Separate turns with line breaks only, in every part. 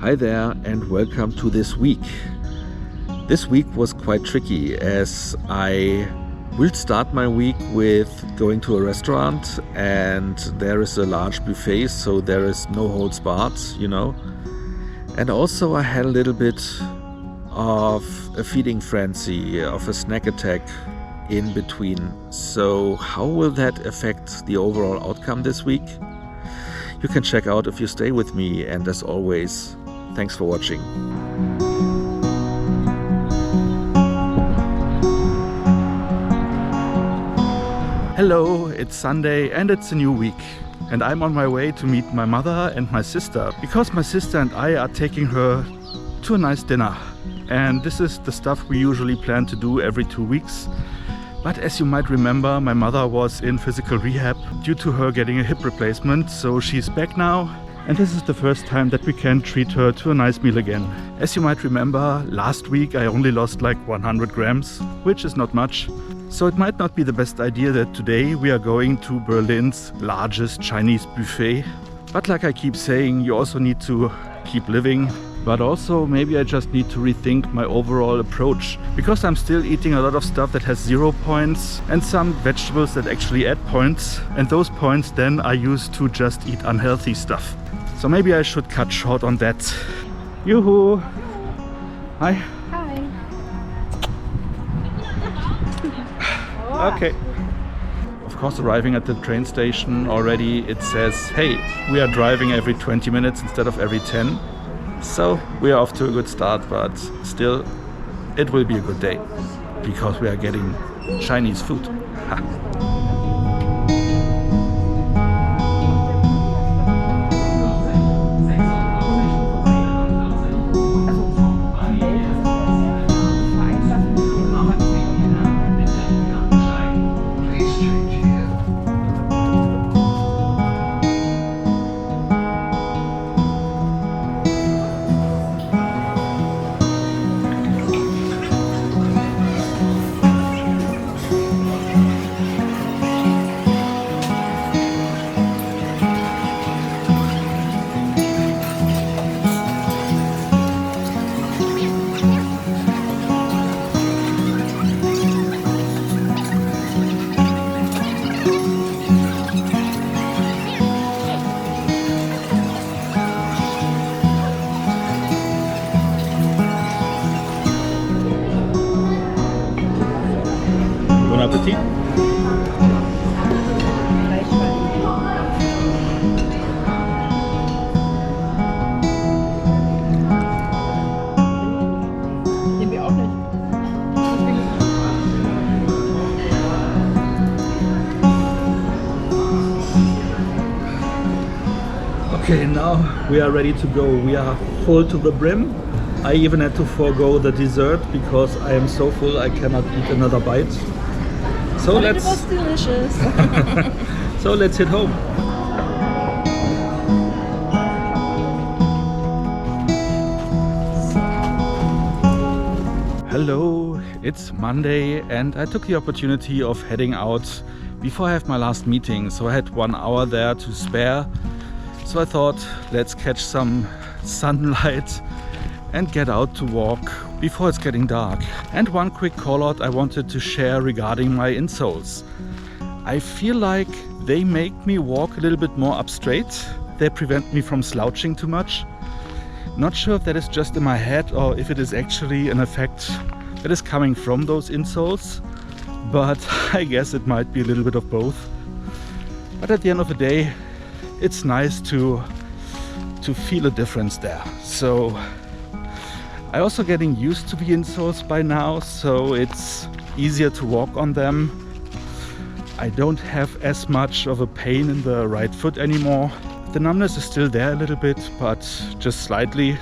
Hi there and welcome to this week. This week was quite tricky as I will start my week with going to a restaurant and there is a large buffet, so there is no holds barred, And also I had a little bit of a feeding frenzy, of a snack attack in between. So how will that affect the overall outcome this week? You can check out if you stay with me, and as always, thanks for watching.
Hello, it's Sunday and it's a new week. And I'm on my way to meet my mother and my sister, because my sister and I are taking her to a nice dinner. And this is the stuff we usually plan to do every 2 weeks. But as you might remember, my mother was in physical rehab due to her getting a hip replacement, so she's back now. And this is the first time that we can treat her to a nice meal again. As you might remember, last week I only lost like 100 grams, which is not much. So it might not be the best idea that today we are going to Berlin's largest Chinese buffet. But like I keep saying, you also need to keep living. But also maybe I just need to rethink my overall approach, because I'm still eating a lot of stuff that has 0 points and some vegetables that actually add points, and those points then I use to just eat unhealthy stuff. So maybe I should cut short on that. Yoo-hoo! Hi!
Hi!
Okay. Of course, arriving at the train station already, it says, hey, we are driving every 20 minutes instead of every 10. So we are off to a good start, but still it will be a good day because we are getting Chinese food. Ha. Bon appétit.
Den wir auch nicht.
Okay, now we are ready to go. We are full to the brim. I even had to forego the dessert because I am so full I cannot eat another bite. So
But it was delicious.
So let's head home. Hello, it's Monday and I took the opportunity of heading out before I have my last meeting. So I had 1 hour there to spare. So I thought, let's catch some sunlight and get out to walk before it's getting dark. And one quick call out I wanted to share regarding my insoles. I feel like they make me walk a little bit more up straight. They prevent me from slouching too much. Not sure if that is just in my head or if it is actually an effect that is coming from those insoles, but I guess it might be a little bit of both. But at the end of the day, it's nice to feel a difference there. So I'm also getting used to the insoles by now, so it's easier to walk on them. I don't have as much of a pain in the right foot anymore. The numbness is still there a little bit, but just slightly.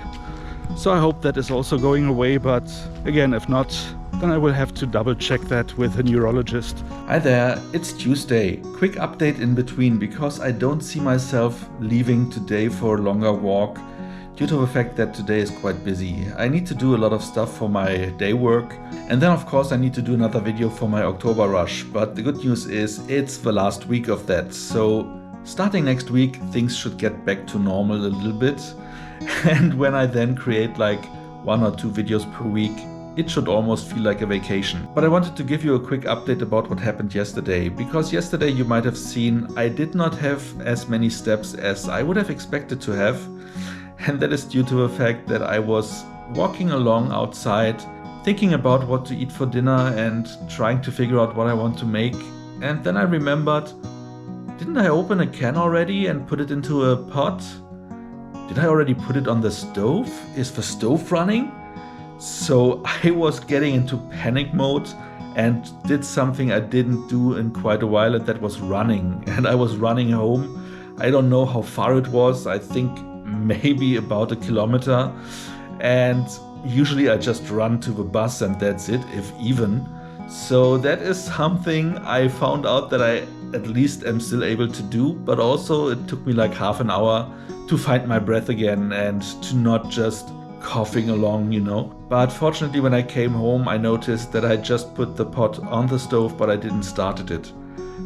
So I hope that is also going away, but again, if not, then I will have to double check that with a neurologist.
Hi there, it's Tuesday. Quick update in between because I don't see myself leaving today for a longer walk due to the fact that today is quite busy. I need to do a lot of stuff for my day work, and then of course I need to do another video for my October rush, but the good news is it's the last week of that, so starting next week things should get back to normal a little bit.
And when I then create like 1 or 2 videos per week, it should almost feel like a vacation. But I wanted to give you a quick update about what happened yesterday, because yesterday you might have seen I did not have as many steps as I would have expected to have. And that is due to the fact that I was walking along outside, thinking about what to eat for dinner and trying to figure out what I want to make. And then I remembered, didn't I open a can already and put it into a pot? Did I already put it on the stove? Is the stove running? So I was getting into panic mode and did something I didn't do in quite a while, and that was running. And I was running home. I don't know how far it was. I think maybe about 1 kilometer. And usually I just run to the bus and that's it, if even. So that is something I found out that I at least am still able to do. But also it took me like half an hour to find my breath again and to not just coughing along, you know. But fortunately when I came home I noticed that I just put the pot on the stove but I didn't started it.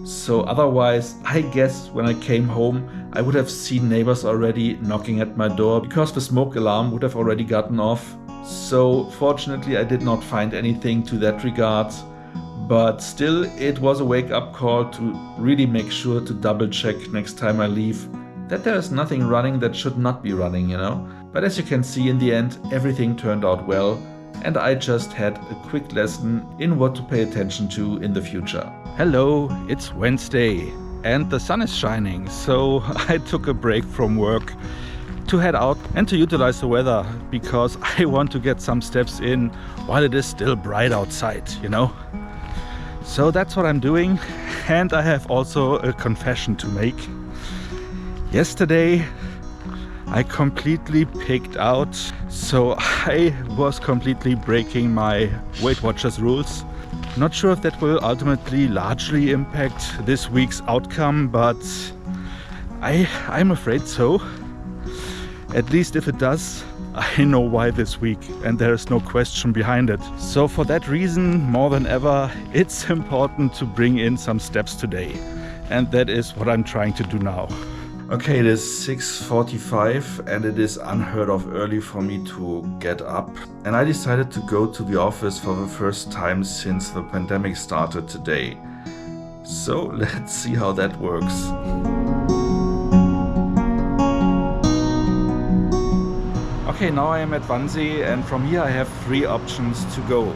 So otherwise I guess when I came home I would have seen neighbors already knocking at my door because the smoke alarm would have already gotten off. So fortunately I did not find anything to that regard, but still it was a wake-up call to really make sure to double check next time I leave that there is nothing running that should not be running, you know. But as you can see, in the end, everything turned out well, and I just had a quick lesson in what to pay attention to in the future.
Hello, it's Wednesday, and the sun is shining, so I took a break from work to head out and to utilize the weather, because I want to get some steps in while it is still bright outside, you know. So that's what I'm doing, and I have also a confession to make. Yesterday, I completely picked out, so I was completely breaking my Weight Watchers rules. Not sure if that will ultimately largely impact this week's outcome, but I'm afraid so. At least if it does, I know why this week, and there is no question behind it. So for that reason, more than ever, it's important to bring in some steps today. And that is what I'm trying to do now.
Okay, it is 6:45 and it is unheard of early for me to get up. And I decided to go to the office for the first time since the pandemic started today. So let's see how that works.
Okay, now I am at Wannsee, and from here I have 3 options to go.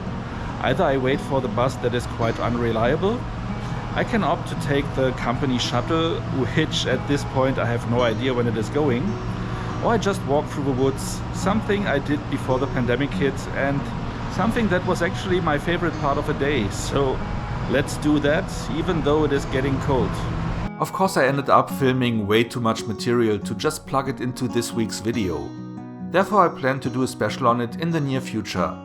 Either I wait for the bus that is quite unreliable, I can opt to take the company shuttle, which at this point I have no idea when it is going, or I just walk through the woods, something I did before the pandemic hit and something that was actually my favorite part of the day. So let's do that, even though it is getting cold. Of course, I ended up filming way too much material to just plug it into this week's video. Therefore, I plan to do a special on it in the near future.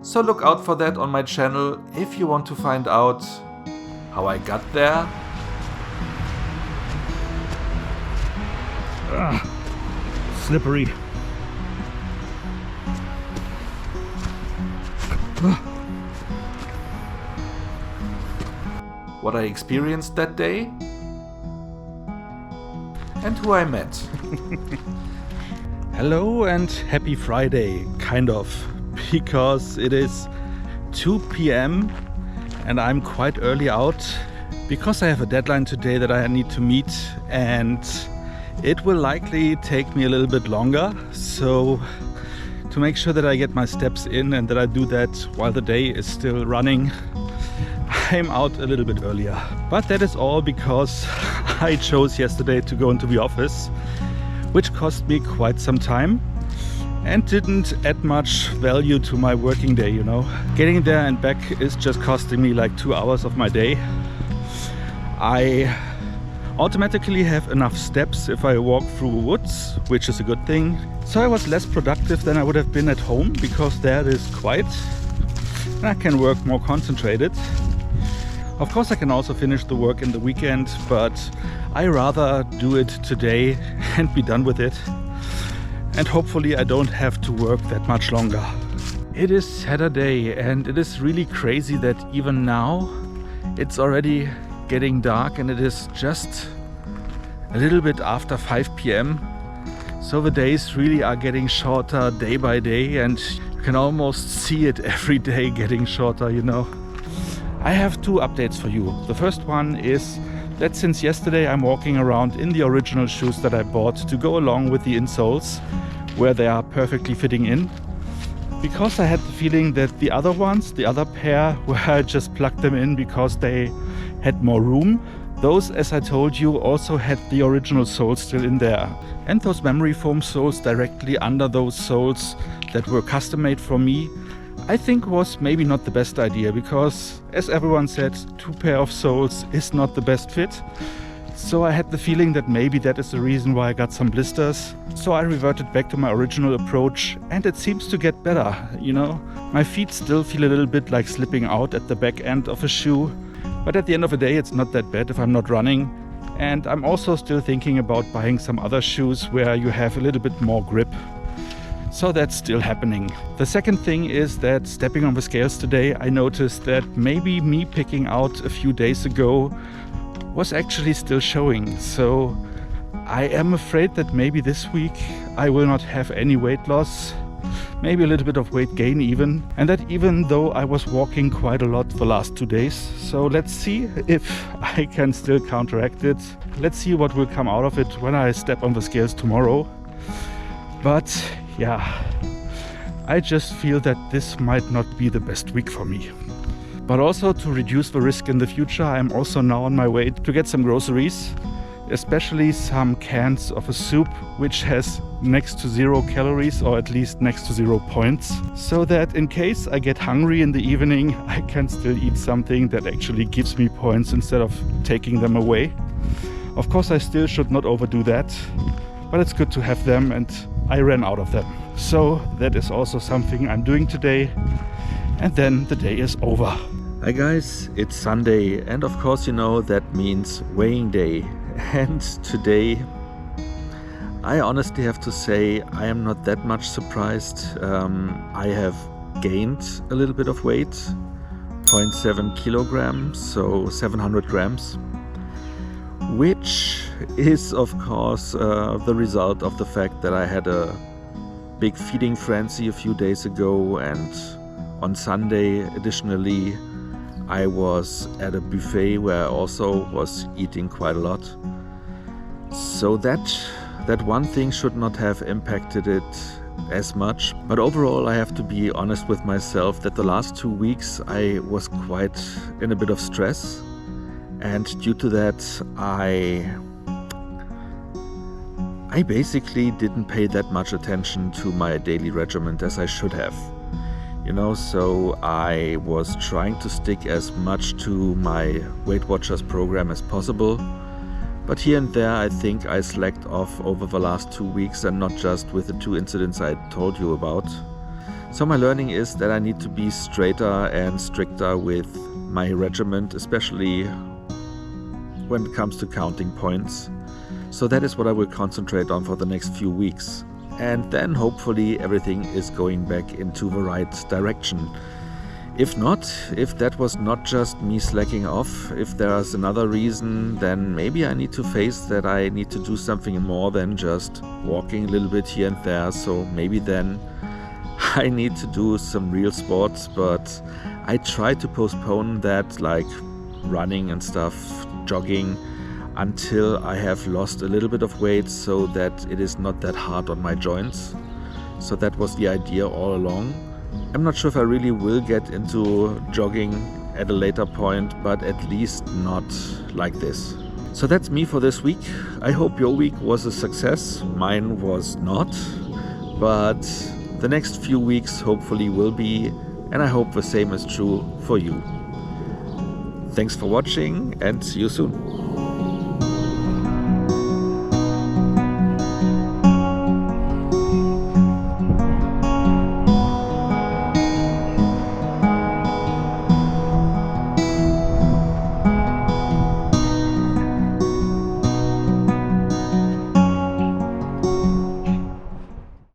So look out for that on my channel if you want to find out how I got there. Slippery.
What I experienced that day, and who I met.
Hello and happy Friday, kind of, because it is 2 p.m. and I'm quite early out because I have a deadline today that I need to meet, and it will likely take me a little bit longer. So to make sure that I get my steps in and that I do that while the day is still running, I'm out a little bit earlier. But that is all because I chose yesterday to go into the office, which cost me quite some time and didn't add much value to my working day, you know. Getting there and back is just costing me like 2 hours of my day. I automatically have enough steps if I walk through the woods, which is a good thing. So I was less productive than I would have been at home because there it is quiet and I can work more concentrated. Of course, I can also finish the work in the weekend, but I rather do it today and be done with it. And hopefully I don't have to work that much longer. It is Saturday and it is really crazy that even now it's already getting dark and it is just a little bit after 5 p.m.
So the days really are getting shorter day by day, and you can almost see it every day getting shorter, you know. I have two updates for you. The first one is that since yesterday I'm walking around in the original shoes that I bought to go along with the insoles, where they are perfectly fitting in. Because I had the feeling that the other ones, the other pair, where I just plugged them in because they had more room, those, as I told you, also had the original soles still in there. And those memory foam soles directly under those soles that were custom made for me, I think was maybe not the best idea, because as everyone said, 2 pair of soles is not the best fit. So I had the feeling that maybe that is the reason why I got some blisters. So I reverted back to my original approach, and it seems to get better, you know. My feet still feel a little bit like slipping out at the back end of a shoe, but at the end of the day it's not that bad if I'm not running. And I'm also still thinking about buying some other shoes where you have a little bit more grip. So that's still happening. The second thing is that stepping on the scales today, I noticed that maybe me picking out a few days ago was actually still showing. So I am afraid that maybe this week I will not have any weight loss, maybe a little bit of weight gain even, and that even though I was walking quite a lot the last 2 days. So let's see if I can still counteract it. Let's see what will come out of it when I step on the scales tomorrow. But yeah, I just feel that this might not be the best week for me. But also, to reduce the risk in the future, I'm also now on my way to get some groceries, especially some cans of a soup which has next to 0 calories, or at least next to 0 points, so that in case I get hungry in the evening, I can still eat something that actually gives me points instead of taking them away. Of course, I still should not overdo that, but it's good to have them, and I ran out of them. So that is also something I'm doing today, and then the day is over.
Hi guys, it's Sunday, and of course you know that means weighing day. And today I honestly have to say I am not that much surprised. I have gained a little bit of weight, 0.7 kilograms, so 700 grams, which is of course the result of the fact that I had a big feeding frenzy a few days ago, and on Sunday additionally I was at a buffet where I also was eating quite a lot. So that one thing should not have impacted it as much. But overall I have to be honest with myself that the last 2 weeks I was quite in a bit of stress. And due to that I basically didn't pay that much attention to my daily regimen as I should have. You know, so I was trying to stick as much to my Weight Watchers program as possible. But here and there I think I slacked off over the last 2 weeks, and not just with the 2 incidents I told you about. So my learning is that I need to be straighter and stricter with my regimen, especially when it comes to counting points. So that is what I will concentrate on for the next few weeks. And then hopefully everything is going back into the right direction. If not, if that was not just me slacking off, if there's another reason, then maybe I need to face that I need to do something more than just walking a little bit here and there. So maybe then I need to do some real sports, but I try to postpone that, like running and stuff, jogging, until I have lost a little bit of weight so that it is not that hard on my joints. So that was the idea all along. I'm not sure if I really will get into jogging at a later point, but at least not like this. So that's me for this week. I hope your week was a success. Mine was not, but the next few weeks hopefully will be, and I hope the same is true for you. Thanks for watching, and see you soon.